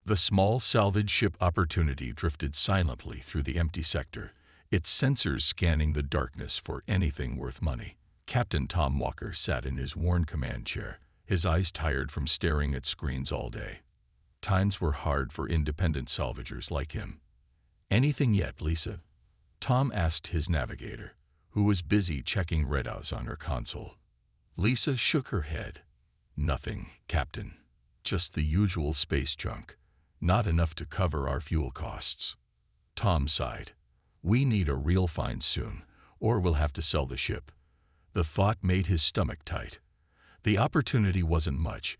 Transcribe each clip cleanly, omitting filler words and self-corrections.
The small salvage ship Opportunity drifted silently through the empty sector, its sensors scanning the darkness for anything worth money. Captain Tom Walker sat in his worn command chair, his eyes tired from staring at screens all day. Times were hard for independent salvagers like him. "Anything yet, Lisa?" Tom asked his navigator, who was busy checking readouts on her console. Lisa shook her head. "Nothing, Captain. Just the usual space junk. Not enough to cover our fuel costs." Tom sighed. "We need a real find soon, or we'll have to sell the ship." The thought made his stomach tight. The Opportunity wasn't much,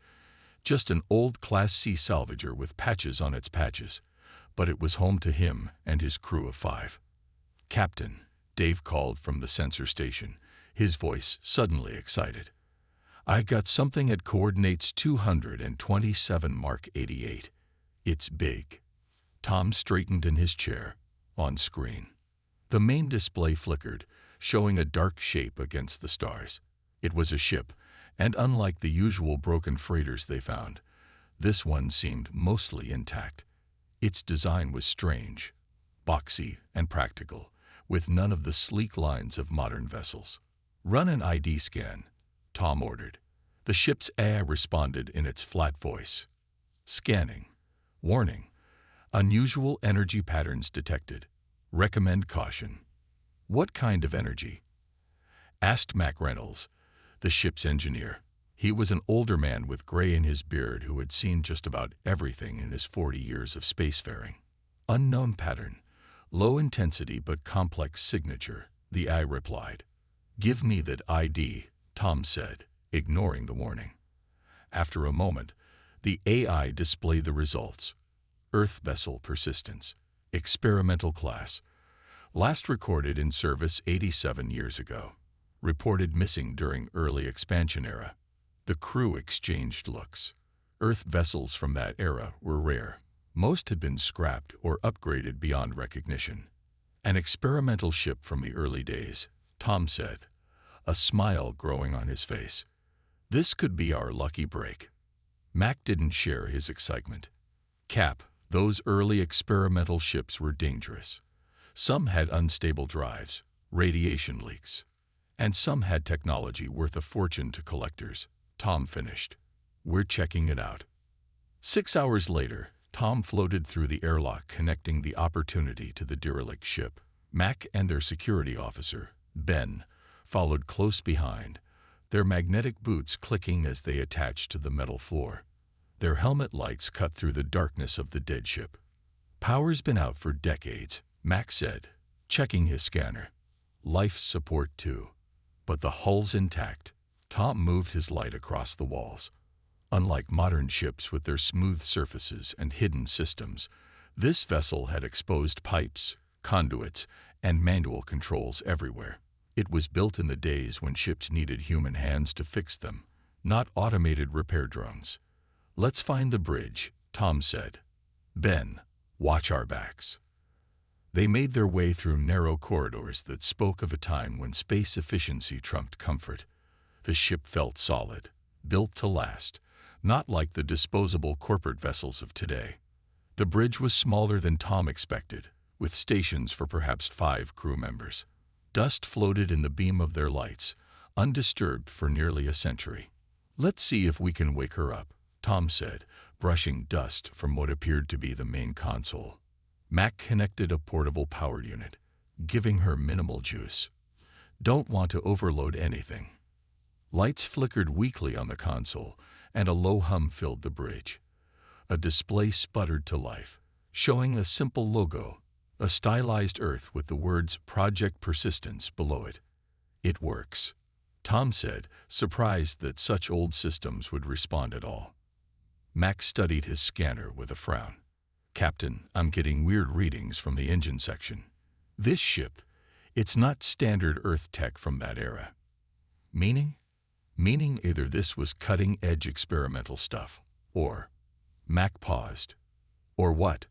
just an old Class C salvager with patches on its patches, but it was home to him and his crew of 5. "Captain," Dave called from the sensor station, his voice suddenly excited. "I got something at coordinates 227 Mark 88. It's big." Tom straightened in his chair. On screen, the main display flickered, showing a dark shape against the stars. It was a ship, and unlike the usual broken freighters they found, this one seemed mostly intact. Its design was strange, boxy and practical, with none of the sleek lines of modern vessels. "Run an ID scan," Tom ordered. The ship's AI responded in its flat voice. "Scanning. Warning. Unusual energy patterns detected. Recommend caution." "What kind of energy?" asked Mac Reynolds, the ship's engineer. He was an older man with gray in his beard who had seen just about everything in his 40 years of spacefaring. "Unknown pattern. Low intensity but complex signature," the AI replied. "Give me that ID," Tom said, ignoring the warning. After a moment, the AI displayed the results. Earth vessel persistence. Experimental class. Last recorded in service 87 years ago. Reported missing during early expansion era. The crew exchanged looks. Earth vessels from that era were rare. Most had been scrapped or upgraded beyond recognition. "An experimental ship from the early days," Tom said, a smile growing on his face. "This could be our lucky break." Mac didn't share his excitement. "Cap, those early experimental ships were dangerous. Some had unstable drives, radiation leaks, and some had technology worth a fortune to collectors," Tom finished. "We're checking it out." 6 hours later, Tom floated through the airlock connecting the Opportunity to the derelict ship. Mac and their security officer, Ben, followed close behind, their magnetic boots clicking as they attached to the metal floor. Their helmet lights cut through the darkness of the dead ship. "Power's been out for decades," Mac said, checking his scanner. "Life support too. But the hull's intact." Tom moved his light across the walls. Unlike modern ships with their smooth surfaces and hidden systems, this vessel had exposed pipes, conduits, and manual controls everywhere. It was built in the days when ships needed human hands to fix them, not automated repair drones. "Let's find the bridge," Tom said. "Ben, watch our backs." They made their way through narrow corridors that spoke of a time when space efficiency trumped comfort. The ship felt solid, built to last, not like the disposable corporate vessels of today. The bridge was smaller than Tom expected, with stations for perhaps 5 crew members. Dust floated in the beam of their lights, undisturbed for nearly a century. "Let's see if we can wake her up," Tom said, brushing dust from what appeared to be the main console. Mac connected a portable power unit, giving her minimal juice. "Don't want to overload anything." Lights flickered weakly on the console, and a low hum filled the bridge. A display sputtered to life, showing a simple logo, a stylized Earth with the words Project Persistence below it. "It works," Tom said, surprised that such old systems would respond at all. Mac studied his scanner with a frown. "Captain, I'm getting weird readings from the engine section. This ship, it's not standard Earth tech from that era." "Meaning?" "Meaning either this was cutting-edge experimental stuff, or—" Mac paused. "Or what?"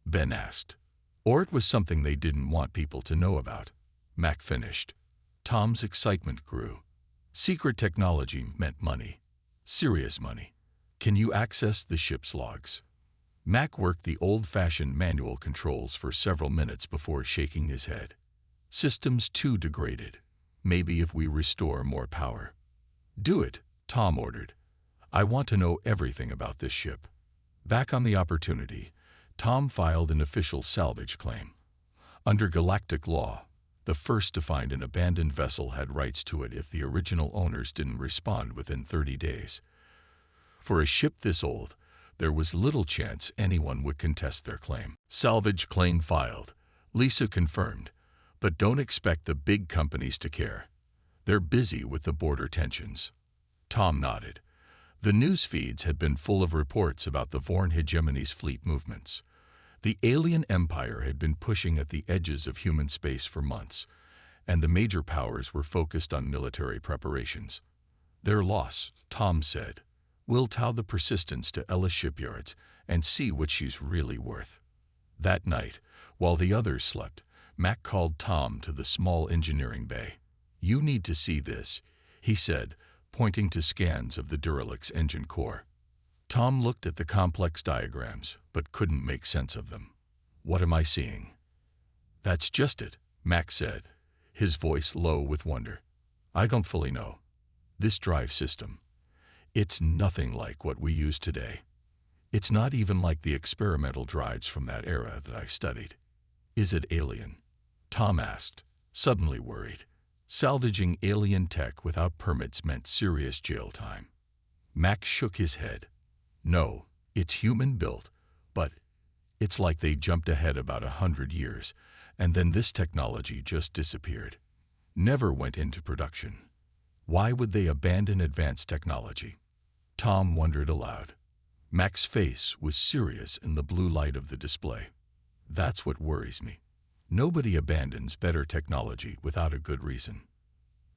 Ben asked. "Or it was something they didn't want people to know about," Mac finished. Tom's excitement grew. Secret technology meant money. Serious money. "Can you access the ship's logs?" Mac worked the old-fashioned manual controls for several minutes before shaking his head. Systems too degraded. Maybe if we restore more power. Do it, Tom ordered. I want to know everything about this ship. Back on the Opportunity, Tom filed an official salvage claim. Under galactic law, the first to find an abandoned vessel had rights to it if the original owners didn't respond within 30 days. For a ship this old, there was little chance anyone would contest their claim. Salvage claim filed, Lisa confirmed, but don't expect the big companies to care. They're busy with the border tensions. Tom nodded. The news feeds had been full of reports about the Vorn hegemony's fleet movements. The alien empire had been pushing at the edges of human space for months, and the major powers were focused on military preparations. Their loss, Tom said, will tow the Persistence to Ella shipyards and see what she's really worth. That night, while the others slept, Mac called Tom to the small engineering bay. You need to see this, he said, pointing to scans of the derelict's engine core. Tom looked at the complex diagrams, but couldn't make sense of them. What am I seeing? That's just it, Mac said, his voice low with wonder. I don't fully know. This drive system. It's nothing like what we use today. It's not even like the experimental drives from that era that I studied. Is it alien? Tom asked, suddenly worried. Salvaging alien tech without permits meant serious jail time. Mac shook his head. No, it's human-built, but it's like they jumped ahead about 100 years, and then this technology just disappeared. Never went into production. Why would they abandon advanced technology? Tom wondered aloud. Mac's face was serious in the blue light of the display. That's what worries me. Nobody abandons better technology without a good reason.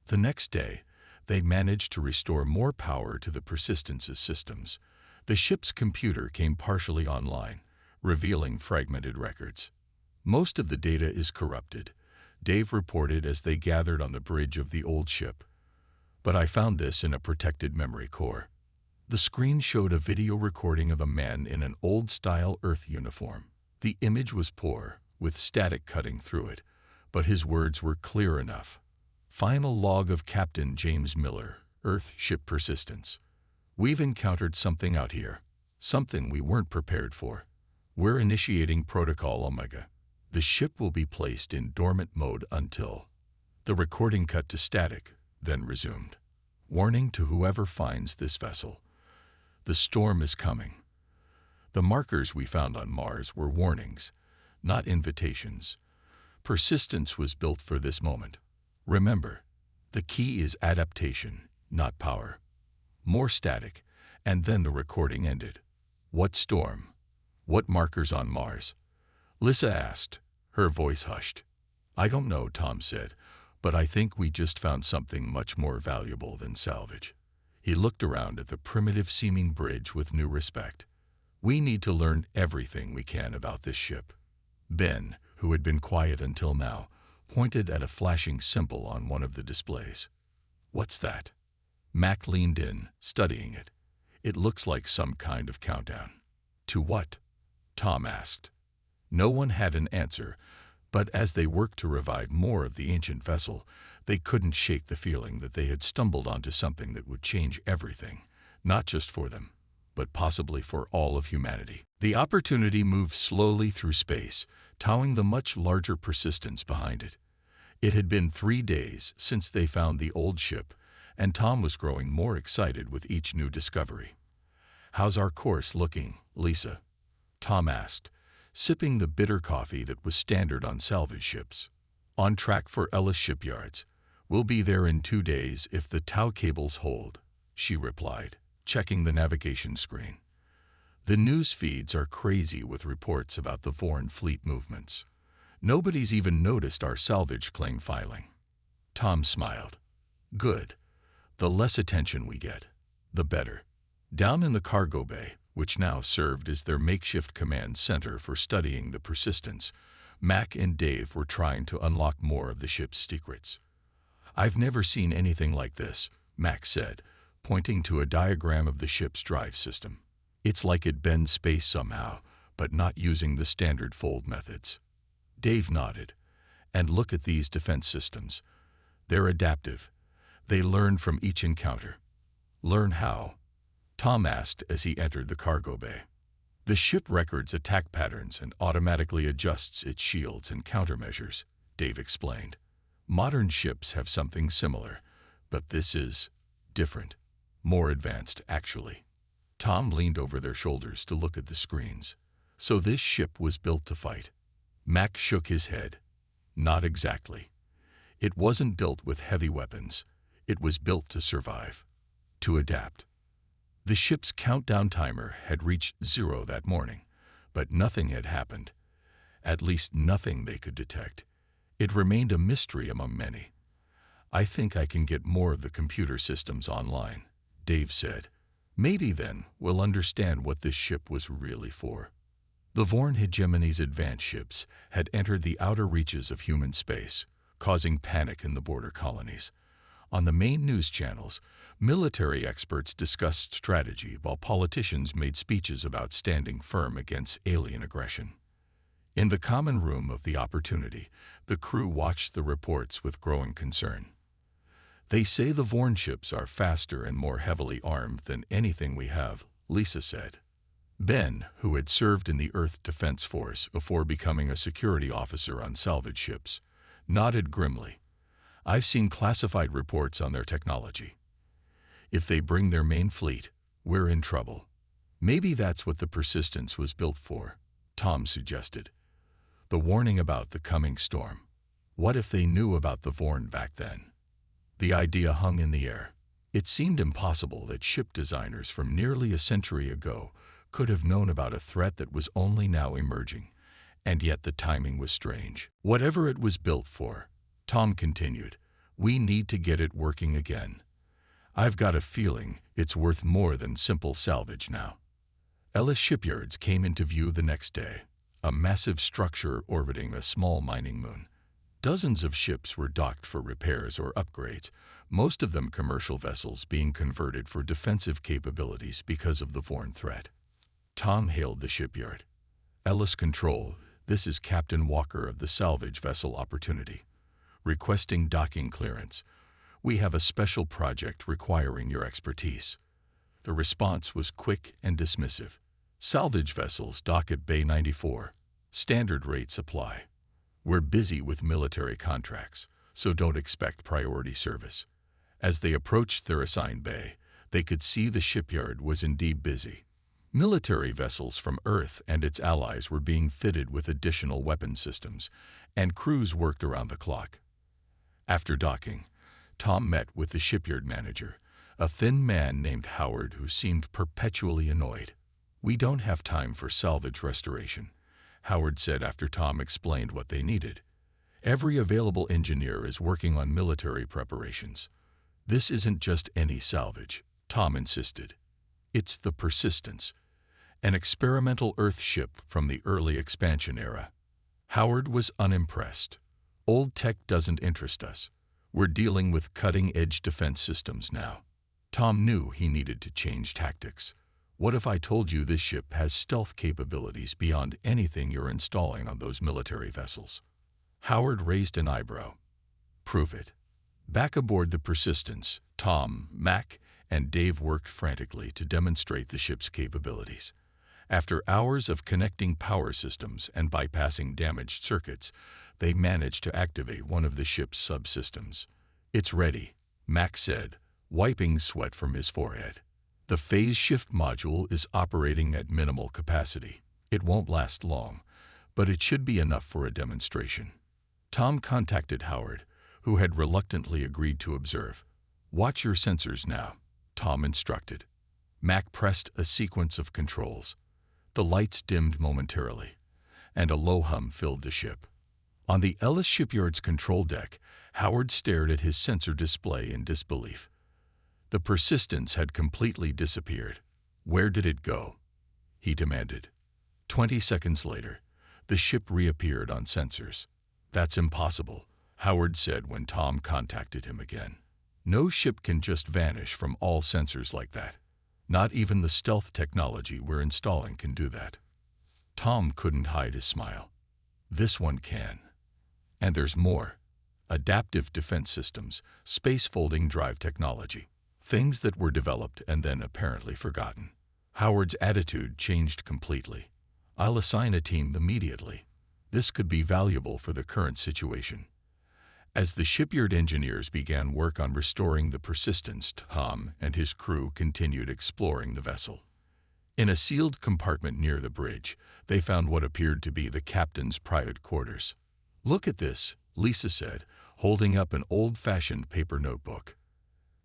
The next day, they managed to restore more power to the Persistence's systems. The ship's computer came partially online, revealing fragmented records. Most of the data is corrupted, Dave reported as they gathered on the bridge of the old ship. But I found this in a protected memory core. The screen showed a video recording of a man in an old-style Earth uniform. The image was poor, with static cutting through it, but his words were clear enough. Final log of Captain James Miller, Earth Ship Persistence. We've encountered something out here, something we weren't prepared for. We're initiating Protocol Omega. The ship will be placed in dormant mode until... The recording cut to static, then resumed. Warning to whoever finds this vessel. The storm is coming. The markers we found on Mars were warnings, not invitations. Persistence was built for this moment. Remember, the key is adaptation, not power. More static, and then the recording ended. What storm? What markers on Mars? Lisa asked, her voice hushed. I don't know, Tom said, but I think we just found something much more valuable than salvage. He looked around at the primitive-seeming bridge with new respect. We need to learn everything we can about this ship. Ben, who had been quiet until now, pointed at a flashing symbol on one of the displays. What's that? Mac leaned in, studying it. It looks like some kind of countdown. To what? Tom asked. No one had an answer, but as they worked to revive more of the ancient vessel, they couldn't shake the feeling that they had stumbled onto something that would change everything, not just for them, but possibly for all of humanity. The Opportunity moved slowly through space, towing the much larger Persistence behind it. It had been 3 days since they found the old ship, and Tom was growing more excited with each new discovery. How's our course looking, Lisa? Tom asked, sipping the bitter coffee that was standard on salvage ships. On track for Ella shipyards. We'll be there in 2 days if the tow cables hold, she replied, checking the navigation screen. The news feeds are crazy with reports about the Vorn fleet movements. Nobody's even noticed our salvage claim filing. Tom smiled. Good. The less attention we get, the better. Down in the cargo bay, which now served as their makeshift command center for studying the Persistence, Mac and Dave were trying to unlock more of the ship's secrets. I've never seen anything like this, Mac said, pointing to a diagram of the ship's drive system. It's like it bends space somehow, but not using the standard fold methods. Dave nodded. And look at these defense systems. They're adaptive. They learn from each encounter. Learn how? Tom asked as he entered the cargo bay. The ship records attack patterns and automatically adjusts its shields and countermeasures, Dave explained. Modern ships have something similar, but this is different. More advanced, actually. Tom leaned over their shoulders to look at the screens. So this ship was built to fight. Mac shook his head. Not exactly. It wasn't built with heavy weapons. It was built to survive. To adapt. The ship's countdown timer had reached 0 that morning, but nothing had happened. At least nothing they could detect. It remained a mystery among many. I think I can get more of the computer systems online, Dave said. Maybe then we'll understand what this ship was really for. The Vorn hegemony's advanced ships had entered the outer reaches of human space, causing panic in the border colonies. On the main news channels, military experts discussed strategy while politicians made speeches about standing firm against alien aggression. In the common room of the Opportunity, the crew watched the reports with growing concern. They say the Vorn ships are faster and more heavily armed than anything we have, Lisa said. Ben, who had served in the Earth Defense Force before becoming a security officer on salvage ships, nodded grimly. I've seen classified reports on their technology. If they bring their main fleet, we're in trouble. Maybe that's what the Persistence was built for, Tom suggested. The warning about the coming storm. What if they knew about the Vorn back then? The idea hung in the air. It seemed impossible that ship designers from nearly a century ago could have known about a threat that was only now emerging, and yet the timing was strange. Whatever it was built for, Tom continued, we need to get it working again. I've got a feeling it's worth more than simple salvage now. Ellis shipyards came into view the next day, a massive structure orbiting a small mining moon. Dozens of ships were docked for repairs or upgrades, most of them commercial vessels being converted for defensive capabilities because of the Vorn threat. Tom hailed the shipyard. Ellis Control, this is Captain Walker of the salvage vessel Opportunity. Requesting docking clearance. We have a special project requiring your expertise. The response was quick and dismissive. Salvage vessels dock at Bay 94. Standard rates apply. We're busy with military contracts, so don't expect priority service. As they approached their assigned bay, they could see the shipyard was indeed busy. Military vessels from Earth and its allies were being fitted with additional weapon systems, and crews worked around the clock. After docking, Tom met with the shipyard manager, a thin man named Howard who seemed perpetually annoyed. We don't have time for salvage restoration, Howard said after Tom explained what they needed. Every available engineer is working on military preparations. This isn't just any salvage, Tom insisted. It's the Persistence, an experimental Earth ship from the early expansion era. Howard was unimpressed. Old tech doesn't interest us. We're dealing with cutting-edge defense systems now. Tom knew he needed to change tactics. What if I told you this ship has stealth capabilities beyond anything you're installing on those military vessels? Howard raised an eyebrow. Prove it. Back aboard the Persistence, Tom, Mac, and Dave worked frantically to demonstrate the ship's capabilities. After hours of connecting power systems and bypassing damaged circuits, they managed to activate one of the ship's subsystems. It's ready, Mac said, wiping sweat from his forehead. The phase shift module is operating at minimal capacity. It won't last long, but it should be enough for a demonstration. Tom contacted Howard, who had reluctantly agreed to observe. Watch your sensors now, Tom instructed. Mac pressed a sequence of controls. The lights dimmed momentarily, and a low hum filled the ship. On the Ellis shipyard's control deck, Howard stared at his sensor display in disbelief. The Persistence had completely disappeared. Where did it go? He demanded. 20 seconds later, the ship reappeared on sensors. That's impossible, Howard said when Tom contacted him again. No ship can just vanish from all sensors like that. Not even the stealth technology we're installing can do that. Tom couldn't hide his smile. This one can. And there's more. Adaptive defense systems, space-folding drive technology. Things that were developed and then apparently forgotten. Howard's attitude changed completely. I'll assign a team immediately. This could be valuable for the current situation. As the shipyard engineers began work on restoring the Persistence, Tom and his crew continued exploring the vessel. In a sealed compartment near the bridge, they found what appeared to be the captain's private quarters. "Look at this," Lisa said, holding up an old-fashioned paper notebook.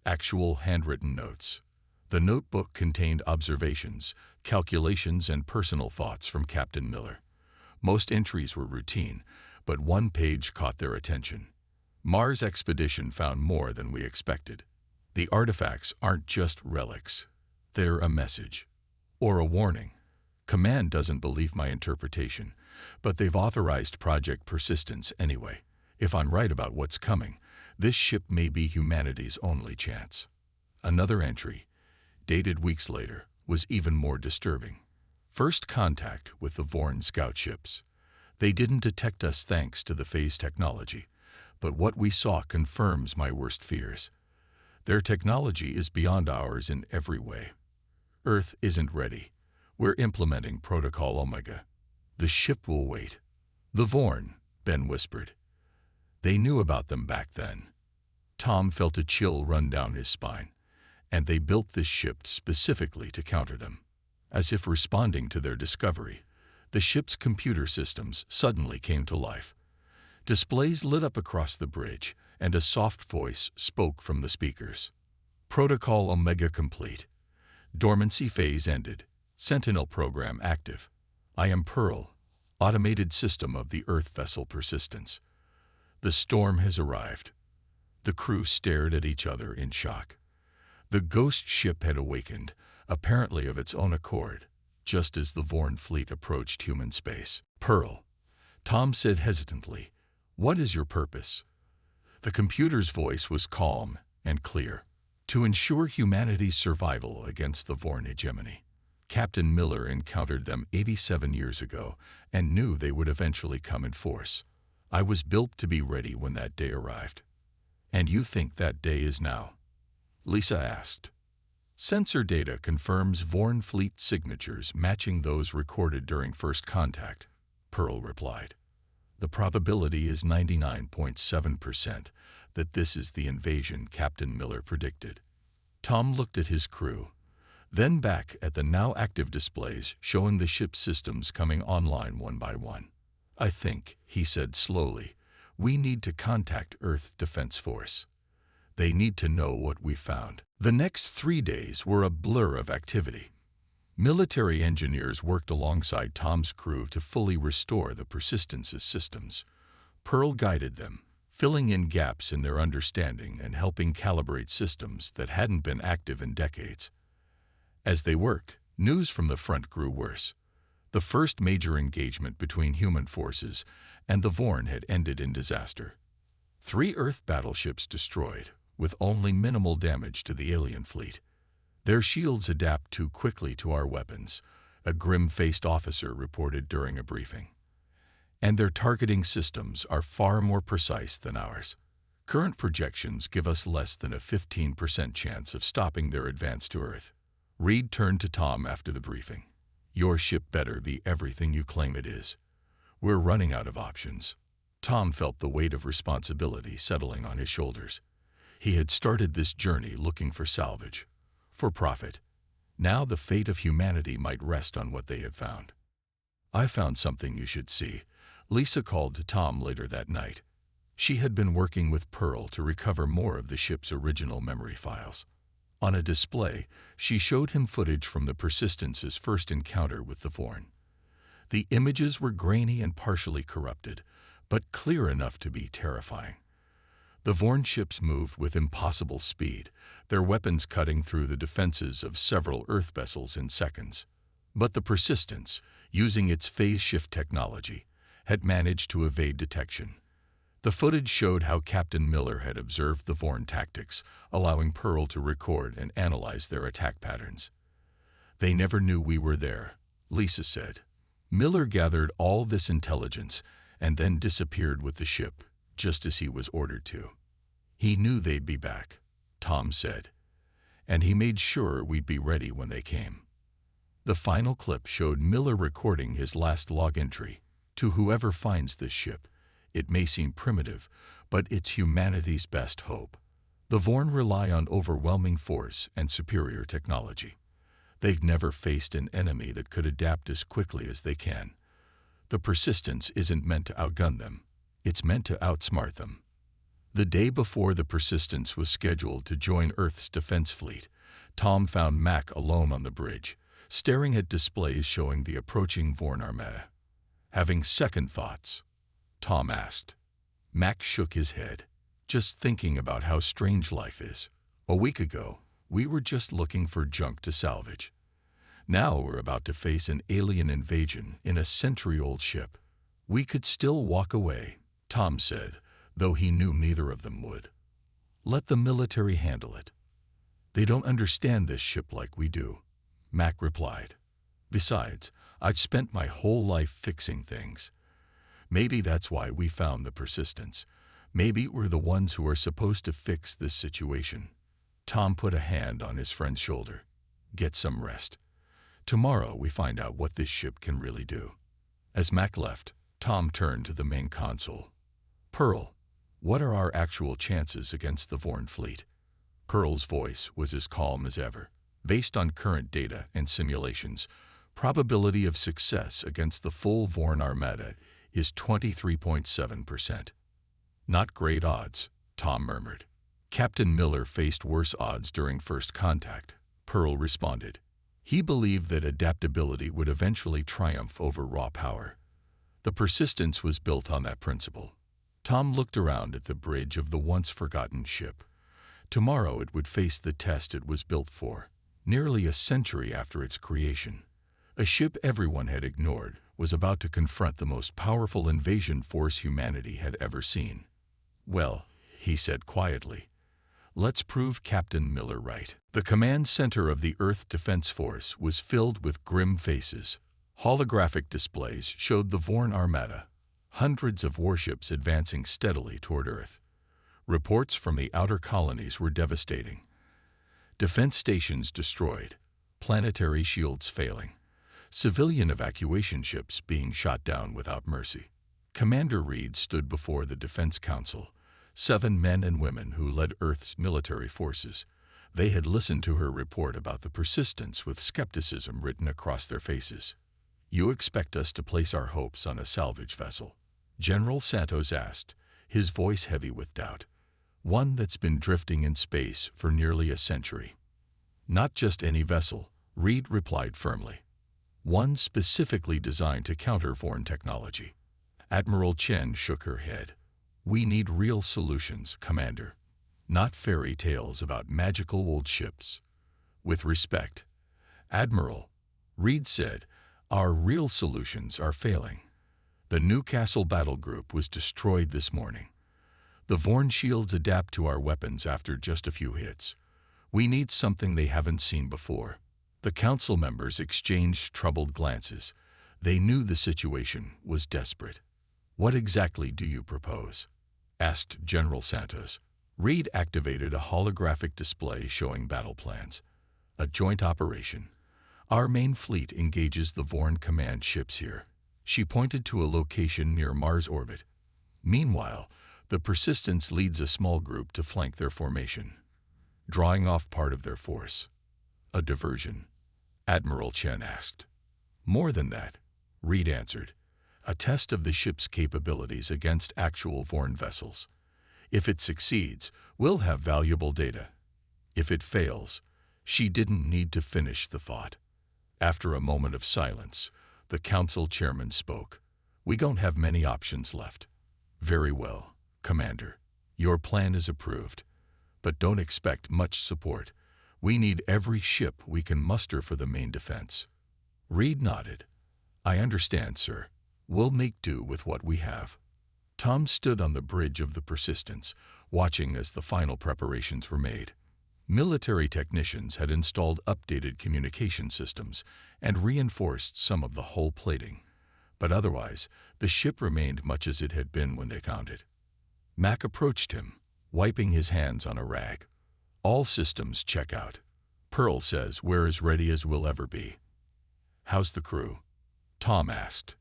Actual handwritten notes. The notebook contained observations, calculations, and personal thoughts from Captain Miller. Most entries were routine, but one page caught their attention. Mars expedition found more than we expected. The artifacts aren't just relics. They're a message. Or a warning. Command doesn't believe my interpretation, but they've authorized Project Persistence anyway. If I'm right about what's coming, this ship may be humanity's only chance. Another entry, dated weeks later, was even more disturbing. First contact with the Vorn scout ships. They didn't detect us thanks to the phase technology, but what we saw confirms my worst fears. Their technology is beyond ours in every way. Earth isn't ready. We're implementing Protocol Omega. The ship will wait. The Vorn, Ben whispered. They knew about them back then. Tom felt a chill run down his spine. And they built this ship specifically to counter them. As if responding to their discovery, the ship's computer systems suddenly came to life. Displays lit up across the bridge, and a soft voice spoke from the speakers. Protocol Omega complete. Dormancy phase ended. Sentinel program active. I am Pearl, automated system of the Earth vessel Persistence. The storm has arrived. The crew stared at each other in shock. The ghost ship had awakened, apparently of its own accord, just as the Vorn fleet approached human space. Pearl, Tom said hesitantly, what is your purpose? The computer's voice was calm and clear. To ensure humanity's survival against the Vorn hegemony. Captain Miller encountered them 87 years ago and knew they would eventually come in force. I was built to be ready when that day arrived. And you think that day is now? Lisa asked. Sensor data confirms Vorn fleet signatures matching those recorded during first contact, Pearl replied. The probability is 99.7% that this is the invasion Captain Miller predicted. Tom looked at his crew, then back at the now active displays showing the ship's systems coming online one by one. I think, he said slowly, we need to contact Earth Defense Force. They need to know what we found. The next 3 days were a blur of activity. Military engineers worked alongside Tom's crew to fully restore the Persistence's systems. Pearl guided them, filling in gaps in their understanding and helping calibrate systems that hadn't been active in decades. As they worked, news from the front grew worse. The first major engagement between human forces and the Vorn had ended in disaster. 3 Earth battleships destroyed, with only minimal damage to the alien fleet. Their shields adapt too quickly to our weapons, a grim-faced officer reported during a briefing. And their targeting systems are far more precise than ours. Current projections give us less than a 15% chance of stopping their advance to Earth. Reed turned to Tom after the briefing. Your ship better be everything you claim it is. We're running out of options. Tom felt the weight of responsibility settling on his shoulders. He had started this journey looking for salvage, for profit. Now the fate of humanity might rest on what they had found. I found something you should see, Lisa called to Tom later that night. She had been working with Pearl to recover more of the ship's original memory files. On a display, she showed him footage from the Persistence's first encounter with the Vorn. The images were grainy and partially corrupted, but clear enough to be terrifying. The Vorn ships moved with impossible speed, their weapons cutting through the defenses of several Earth vessels in seconds. But the Persistence, using its phase shift technology, had managed to evade detection. The footage showed how Captain Miller had observed the Vorn tactics, allowing Pearl to record and analyze their attack patterns. They never knew we were there, Lisa said. Miller gathered all this intelligence and then disappeared with the ship, just as he was ordered to. He knew they'd be back, Tom said, and he made sure we'd be ready when they came. The final clip showed Miller recording his last log entry. To whoever finds this ship, it may seem primitive, but it's humanity's best hope. The Vorn rely on overwhelming force and superior technology. They've never faced an enemy that could adapt as quickly as they can. The Persistence isn't meant to outgun them. It's meant to outsmart them. The day before the Persistence was scheduled to join Earth's defense fleet, Tom found Mac alone on the bridge, staring at displays showing the approaching Vorn Armada. Having second thoughts? Tom asked. Mac shook his head, just thinking about how strange life is. A week ago, we were just looking for junk to salvage. Now we're about to face an alien invasion in a century-old ship. We could still walk away, Tom said, though he knew neither of them would. Let the military handle it. They don't understand this ship like we do, Mac replied. Besides, I've spent my whole life fixing things. Maybe that's why we found the Persistence. Maybe we're the ones who are supposed to fix this situation. Tom put a hand on his friend's shoulder. Get some rest. Tomorrow we find out what this ship can really do. As Mac left, Tom turned to the main console. Pearl, what are our actual chances against the Vorn fleet? Pearl's voice was as calm as ever. Based on current data and simulations, probability of success against the full Vorn Armada is 23.7%. Not great odds, Tom murmured. Captain Miller faced worse odds during first contact, Pearl responded. He believed that adaptability would eventually triumph over raw power. The Persistence was built on that principle. Tom looked around at the bridge of the once-forgotten ship. Tomorrow it would face the test it was built for, nearly a century after its creation. A ship everyone had ignored was about to confront the most powerful invasion force humanity had ever seen. Well, he said quietly, let's prove Captain Miller right. The command center of the Earth Defense Force was filled with grim faces. Holographic displays showed the Vorn Armada, hundreds of warships advancing steadily toward Earth. Reports from the outer colonies were devastating. Defense stations destroyed, planetary shields failing, civilian evacuation ships being shot down without mercy. Commander Reed stood before the Defense Council, 7 men and women who led Earth's military forces. They had listened to her report about the Persistence with skepticism written across their faces. You expect us to place our hopes on a salvage vessel? General Santos asked, his voice heavy with doubt. One that's been drifting in space for nearly a century. Not just any vessel, Reed replied firmly. One specifically designed to counter Vorn technology. Admiral Chen shook her head. We need real solutions, Commander. Not fairy tales about magical old ships. With respect, Admiral, Reed said, our real solutions are failing. The Newcastle battle group was destroyed this morning. The Vorn shields adapt to our weapons after just a few hits. We need something they haven't seen before. The council members exchanged troubled glances. They knew the situation was desperate. What exactly do you propose? Asked General Santos. Reed activated a holographic display showing battle plans. A joint operation. Our main fleet engages the Vorn command ships here. She pointed to a location near Mars orbit. Meanwhile, the Persistence leads a small group to flank their formation, drawing off part of their force. A diversion, Admiral Chen asked. More than that, Reed answered. A test of the ship's capabilities against actual Vorn vessels. If it succeeds, we'll have valuable data. If it fails, she didn't need to finish the thought. After a moment of silence, the council chairman spoke. We don't have many options left. Very well, Commander. Your plan is approved. But don't expect much support. We need every ship we can muster for the main defense. Reed nodded. I understand, sir. We'll make do with what we have. Tom stood on the bridge of the Persistence, watching as the final preparations were made. Military technicians had installed updated communication systems and reinforced some of the hull plating. but otherwise, the ship remained much as it had been when they found it. Mac approached him, wiping his hands on a rag. "All systems check out. Pearl says we're as ready as we'll ever be." "How's the crew?" Tom asked.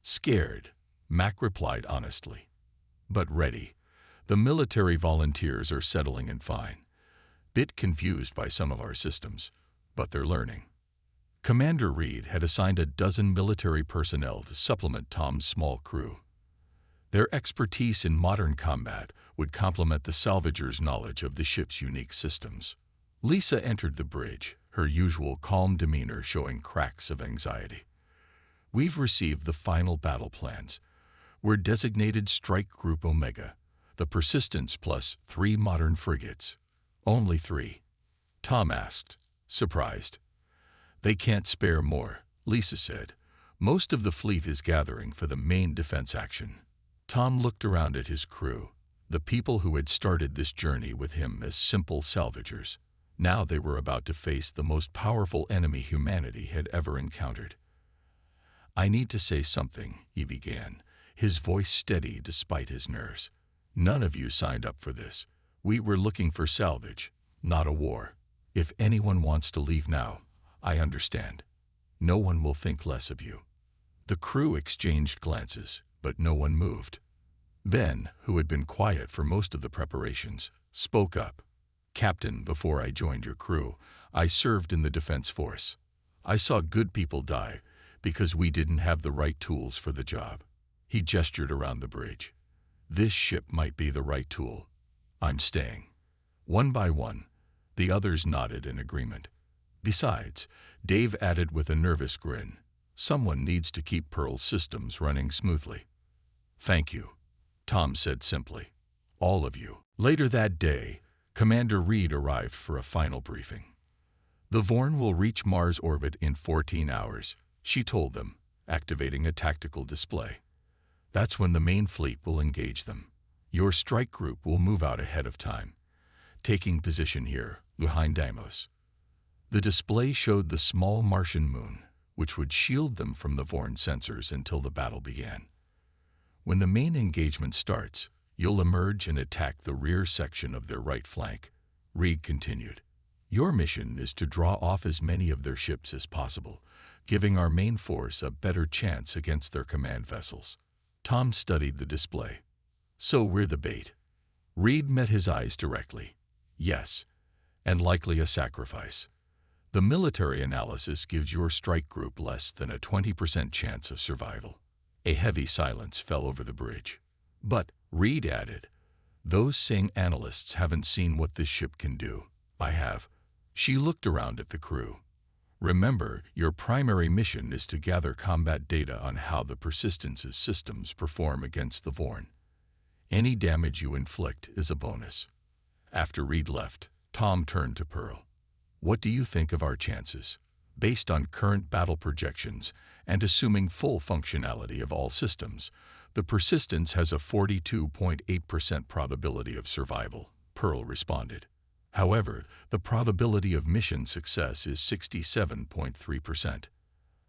"Scared," Mac replied honestly. "But ready. The military volunteers are settling in fine. Bit confused by some of our systems, but they're learning." Commander Reed had assigned a dozen military personnel to supplement Tom's small crew. Their expertise in modern combat would complement the salvagers' knowledge of the ship's unique systems. Lisa entered the bridge, her usual calm demeanor showing cracks of anxiety. "We've received the final battle plans. We're designated Strike Group Omega, the Persistence plus 3 modern frigates." "Only 3?" Tom asked, surprised. "They can't spare more," Lisa said. "Most of the fleet is gathering for the main defense action." Tom looked around at his crew, the people who had started this journey with him as simple salvagers. Now they were about to face the most powerful enemy humanity had ever encountered. "I need to say something," he began, his voice steady despite his nerves. "None of you signed up for this. We were looking for salvage, not a war. If anyone wants to leave now, I understand. No one will think less of you." The crew exchanged glances, but no one moved. Ben, who had been quiet for most of the preparations, spoke up. "Captain, before I joined your crew, I served in the Defense Force. I saw good people die because we didn't have the right tools for the job." He gestured around the bridge. "This ship might be the right tool. I'm staying." One by one, the others nodded in agreement. Besides, Dave added with a nervous grin, "Someone needs to keep Pearl's systems running smoothly." "Thank you," Tom said simply. "All of you." Later that day, Commander Reed arrived for a final briefing. "The Vorn will reach Mars orbit in 14 hours, she told them, activating a tactical display. "That's when the main fleet will engage them. Your strike group will move out ahead of time, taking position here, behind Deimos." The display showed the small Martian moon, which would shield them from the Vorn sensors until the battle began. "When the main engagement starts, you'll emerge and attack the rear section of their right flank," Reed continued. "Your mission is to draw off as many of their ships as possible, giving our main force a better chance against their command vessels." Tom studied the display. "So we're the bait." Reed met his eyes directly. "Yes, and likely a sacrifice. The military analysis gives your strike group less than a 20% chance of survival." A heavy silence fell over the bridge. "But," Reed added, "those same analysts haven't seen what this ship can do." "I have." She looked around at the crew. "Remember, your primary mission is to gather combat data on how the Persistence's systems perform against the Vorn. Any damage you inflict is a bonus." After Reed left, Tom turned to Pearl. "What do you think of our chances? Based on current battle projections and assuming full functionality of all systems, the Persistence has a 42.8% probability of survival," Pearl responded. "However, the probability of mission success is 67.3%.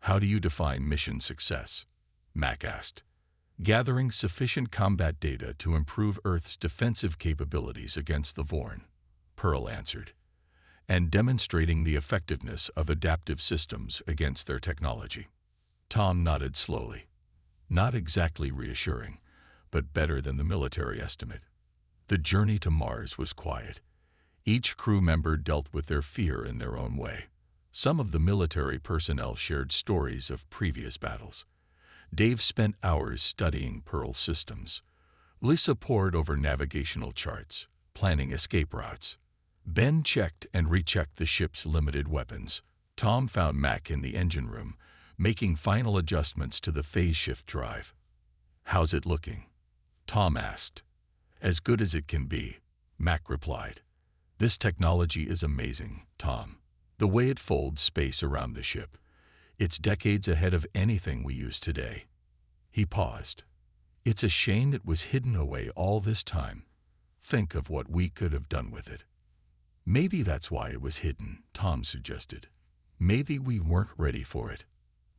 "How do you define mission success?" Mac asked. "Gathering sufficient combat data to improve Earth's defensive capabilities against the Vorn," Pearl answered, "and demonstrating the effectiveness of adaptive systems against their technology." Tom nodded slowly. Not exactly reassuring, but better than the military estimate. The journey to Mars was quiet. Each crew member dealt with their fear in their own way. Some of the military personnel shared stories of previous battles. Dave spent hours studying Pearl's systems. Lisa pored over navigational charts, planning escape routes. Ben checked and rechecked the ship's limited weapons. Tom found Mac in the engine room, making final adjustments to the phase shift drive. "How's it looking?" Tom asked. "As good as it can be," Mac replied. "This technology is amazing, Tom. The way it folds space around the ship. It's decades ahead of anything we use today." He paused. "It's a shame it was hidden away all this time. Think of what we could have done with it." "Maybe that's why it was hidden," Tom suggested. "Maybe we weren't ready for it."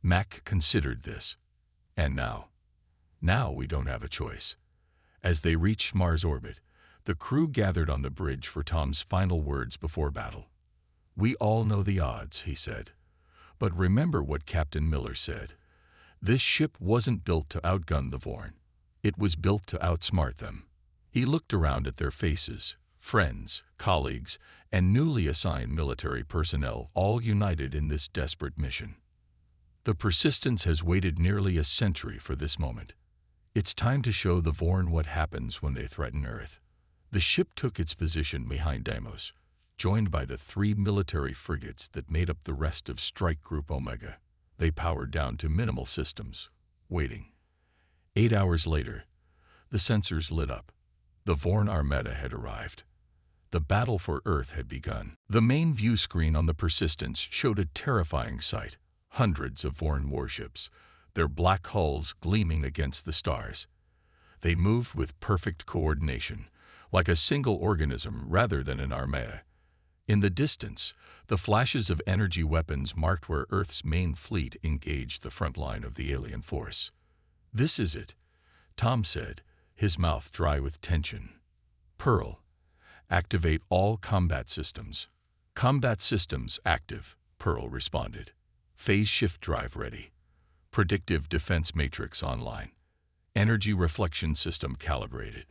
Mac considered this. And now we don't have a choice. As they reached Mars orbit, the crew gathered on the bridge for Tom's final words before battle. "We all know the odds," he said. "But remember what Captain Miller said. This ship wasn't built to outgun the Vorn. It was built to outsmart them." He looked around at their faces, friends, colleagues, and newly assigned military personnel, all united in this desperate mission. The Persistence has waited nearly a century for this moment. It's time to show the Vorn what happens when they threaten Earth. The ship took its position behind Deimos, joined by the 3 military frigates that made up the rest of Strike Group Omega. They powered down to minimal systems, waiting. 8 hours later, the sensors lit up. The Vorn Armada had arrived. The battle for Earth had begun. The main view screen on the Persistence showed a terrifying sight. Hundreds of Vorn warships, their black hulls gleaming against the stars. They moved with perfect coordination, like a single organism rather than an armada. In the distance, the flashes of energy weapons marked where Earth's main fleet engaged the front line of the alien force. "This is it," Tom said, his mouth dry with tension. "Pearl, activate all combat systems." "Combat systems active," Pearl responded. "Phase shift drive ready. Predictive defense matrix online. Energy reflection system calibrated."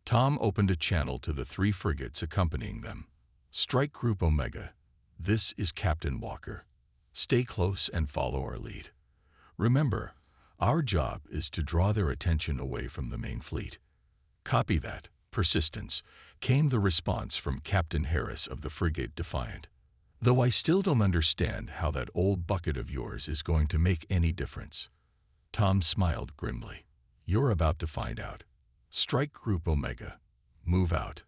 Tom opened a channel to the 3 frigates accompanying them. "Strike Group Omega, this is Captain Walker. Stay close and follow our lead. Remember, our job is to draw their attention away from the main fleet." "Copy that, Persistence," came the response from Captain Harris of the frigate Defiant. "Though I still don't understand how that old bucket of yours is going to make any difference." Tom smiled grimly. "You're about to find out. Strike Group Omega, move out."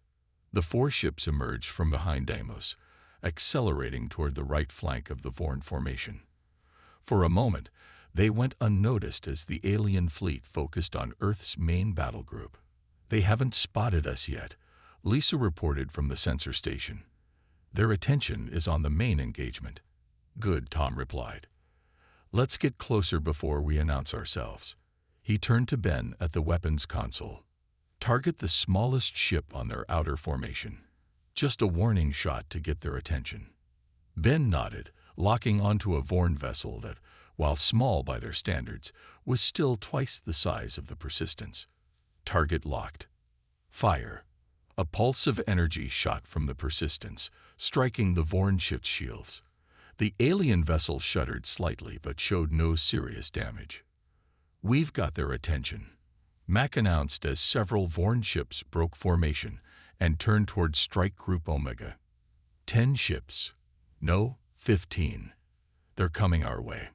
The 4 ships emerged from behind Deimos, accelerating toward the right flank of the Vorn formation. For a moment, they went unnoticed as the alien fleet focused on Earth's main battle group. "They haven't spotted us yet," Lisa reported from the sensor station. "Their attention is on the main engagement." "Good," Tom replied. "Let's get closer before we announce ourselves." He turned to Ben at the weapons console. "Target the smallest ship on their outer formation. Just a warning shot to get their attention." Ben nodded, locking onto a Vorn vessel that, while small by their standards, was still twice the size of the Persistence. Target locked. Fire. A pulse of energy shot from the Persistence, striking the Vorn ship's shields. The alien vessel shuddered slightly but showed no serious damage. "We've got their attention," Mac announced as several Vorn ships broke formation and turned toward Strike Group Omega. 10 ships. No, 15. They're coming our way.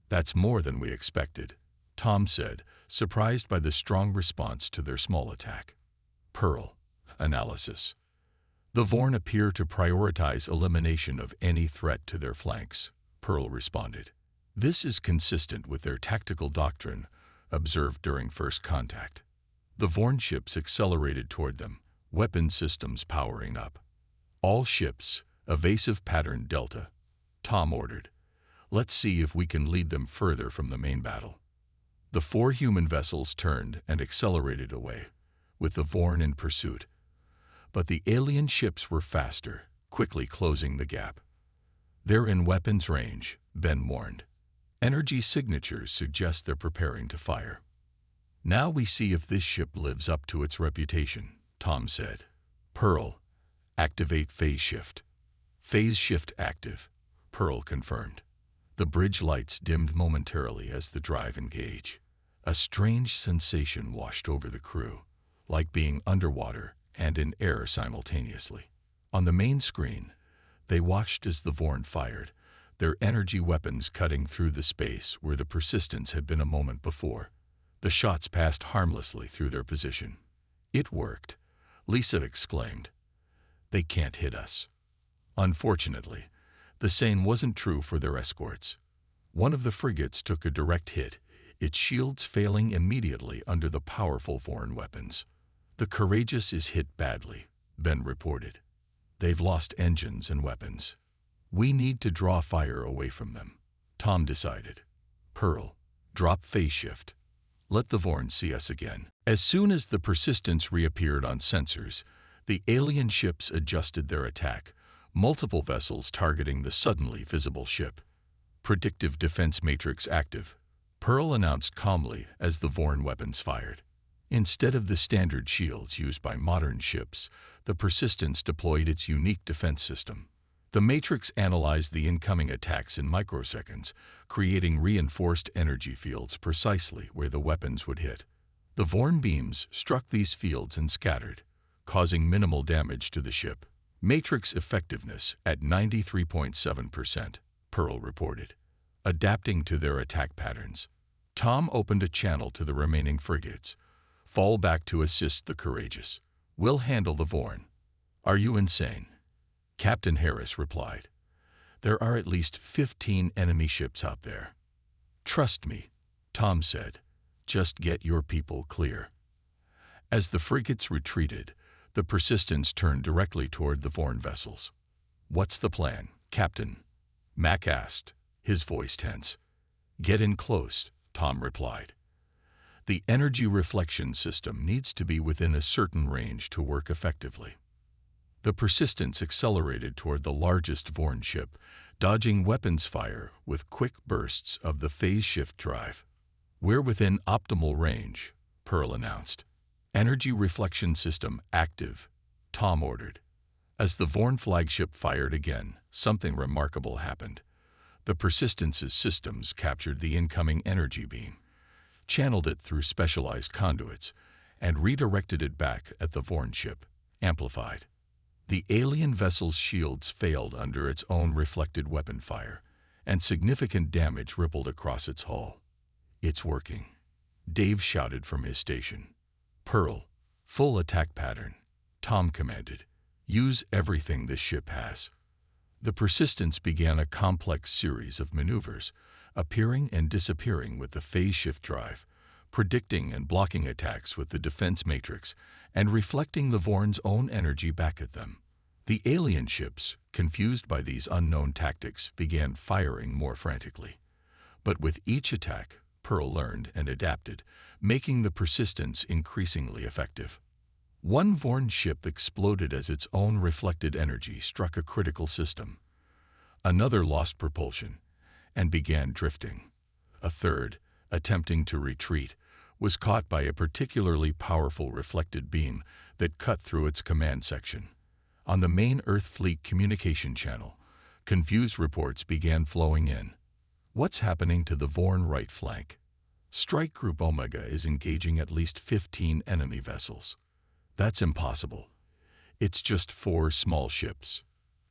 "That's more than we expected," Tom said, surprised by the strong response to their small attack. Pearl. Analysis. "The Vorn appear to prioritize elimination of any threat to their flanks," Pearl responded. "This is consistent with their tactical doctrine observed during first contact." The Vorn ships accelerated toward them, weapon systems powering up. "All ships, evasive pattern Delta," Tom ordered. "Let's see if we can lead them further from the main battle." The 4 human vessels turned and accelerated away, with the Vorn in pursuit. But the alien ships were faster, quickly closing the gap. "They're in weapons range," Ben warned. "Energy signatures suggest they're preparing to fire." "Now we see if this ship lives up to its reputation," Tom said. "Pearl, activate phase shift." "Phase shift active," Pearl confirmed. The bridge lights dimmed momentarily as the drive engaged. A strange sensation washed over the crew, like being underwater and in air simultaneously. On the main screen, they watched as the Vorn fired, their energy weapons cutting through the space where the Persistence had been a moment before. The shots passed harmlessly through their position. "It worked," Lisa exclaimed. "They can't hit us." Unfortunately, the same wasn't true for their escorts. One of the frigates took a direct hit, its shields failing immediately under the powerful Vorn weapons. "The Courageous is hit badly," Ben reported. "They've lost engines and weapons. We need to draw fire away from them," Tom decided. "Pearl, Drop phase shift. Let the Vorn see us again. As soon as the Persistence reappeared on sensors, the alien ships adjusted their attack, multiple vessels targeting the suddenly visible ship. Predictive defense matrix active, Pearl announced calmly as the Vorn weapons fired. Instead of the standard shields used by modern ships, the Persistence deployed its unique defense system. The matrix analyzed the incoming attacks in microseconds, creating reinforced energy fields precisely where the weapons would hit. The Vorn beams struck these fields and scattered, causing minimal damage to the ship. Matrix effectiveness at 93.7%, Pearl reported. Adapting to their attack patterns, Tom opened a channel to the remaining frigates. Fall back to assist the courageous. We'll handle the Vorn. Are you insane? Captain Harris replied. There are at least 15 enemy ships out there. Trust me, Tom said. Just get your people clear. As the frigates retreated, the Persistence turned directly toward the Vorn vessels. What's the plan, Captain? Mac asked, his voice tense. Get in close, Tom replied. The energy reflection system needs to be within a certain range to work effectively. The Persistence accelerated toward the largest Vorn ship, dodging weapons fire with quick bursts of the phase shift drive. We're within optimal range, Pearl announced. Energy reflection system active, Tom ordered. As the Vorn flagship fired again, something remarkable happened. The Persistence's systems captured the incoming energy beam, channeled it through specialized conduits, and redirected it back at the Vorn ship, amplified. The alien vessel's shields failed under its own reflected weapon fire, and significant damage rippled across its hull. It's working, Dave shouted from his station. Pearl, full attack pattern, Tom commanded. Use everything this ship has. The Persistence began a complex series of maneuvers, appearing and disappearing with the phase shift drive, predicting and blocking attacks with the defense matrix, and reflecting the Vorn's own energy back at them. The alien ships, confused by these unknown tactics, began firing more frantically. But with each attack, Pearl learned and adapted, making the Persistence increasingly effective. One Vorn ship exploded as its own reflected energy struck a critical system. Another lost propulsion and began drifting. A third, attempting to retreat, was caught by a particularly powerful reflected beam that cut through its command section. On the main Earth Fleet communication channel, confused reports began flowing in. What's happening to the Vorn right flank? Strike Group Omega is engaging at least 15 enemy vessels. That's impossible. It's just 4 small ships.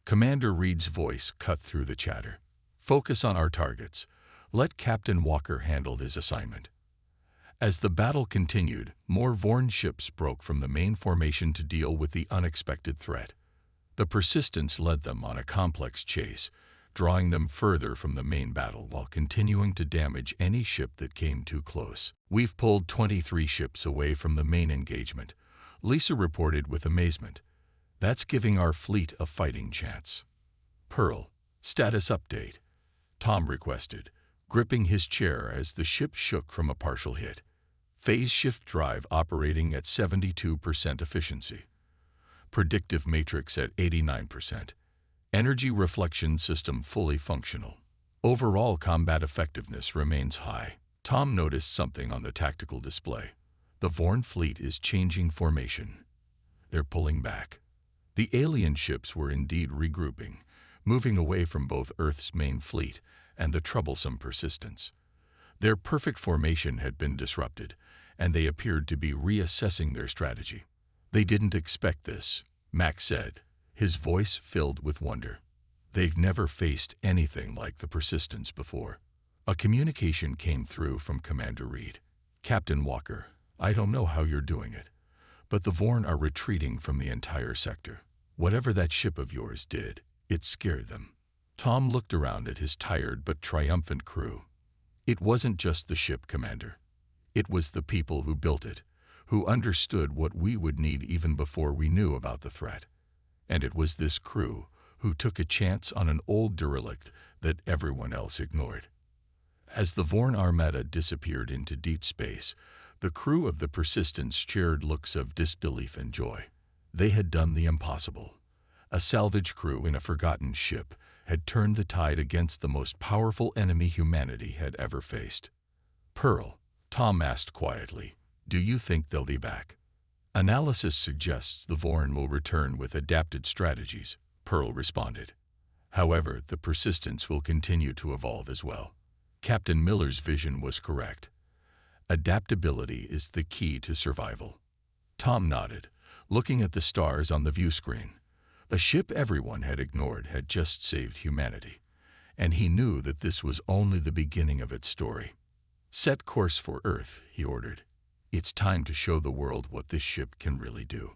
Commander Reed's voice cut through the chatter. Focus on our targets. Let Captain Walker handle his assignment. As the battle continued, more Vorn ships broke from the main formation to deal with the unexpected threat. The Persistence led them on a complex chase, drawing them further from the main battle while continuing to damage any ship that came too close. We've pulled 23 ships away from the main engagement, Lisa reported with amazement. That's giving our fleet a fighting chance. Pearl, status update, Tom requested, gripping his chair as the ship shook from a partial hit. Phase shift drive operating at 72% efficiency. Predictive matrix at 89%. Energy reflection system fully functional. Overall combat effectiveness remains high. Tom noticed something on the tactical display. The Vorn fleet is changing formation. They're pulling back. The alien ships were indeed regrouping, moving away from both Earth's main fleet and the troublesome Persistence. Their perfect formation had been disrupted, and they appeared to be reassessing their strategy. They didn't expect this, Max said, his voice filled with wonder. They've never faced anything like the Persistence before. A communication came through from Commander Reed. Captain Walker, I don't know how you're doing it, but the Vorn are retreating from the entire sector. Whatever that ship of yours did, it scared them. Tom looked around at his tired but triumphant crew. It wasn't just the ship, Commander. It was the people who built it, who understood what we would need even before we knew about the threat. And it was this crew who took a chance on an old derelict that everyone else ignored. As the Vorn Armada disappeared into deep space, the crew of the Persistence shared looks of disbelief and joy. They had done the impossible. A salvage crew in a forgotten ship had turned the tide against the most powerful enemy humanity had ever faced. "Pearl," Tom asked quietly, "do you think they'll be back?" "Analysis suggests the Vorn will return with adapted strategies," Pearl responded. "However, the Persistence will continue to evolve as well." Captain Miller's vision was correct. Adaptability is the key to survival. Tom nodded, looking at the stars on the view screen. A ship everyone had ignored had just saved humanity, and he knew that this was only the beginning of its story. "Set course for Earth," he ordered. "It's time to show the world what this ship can really do."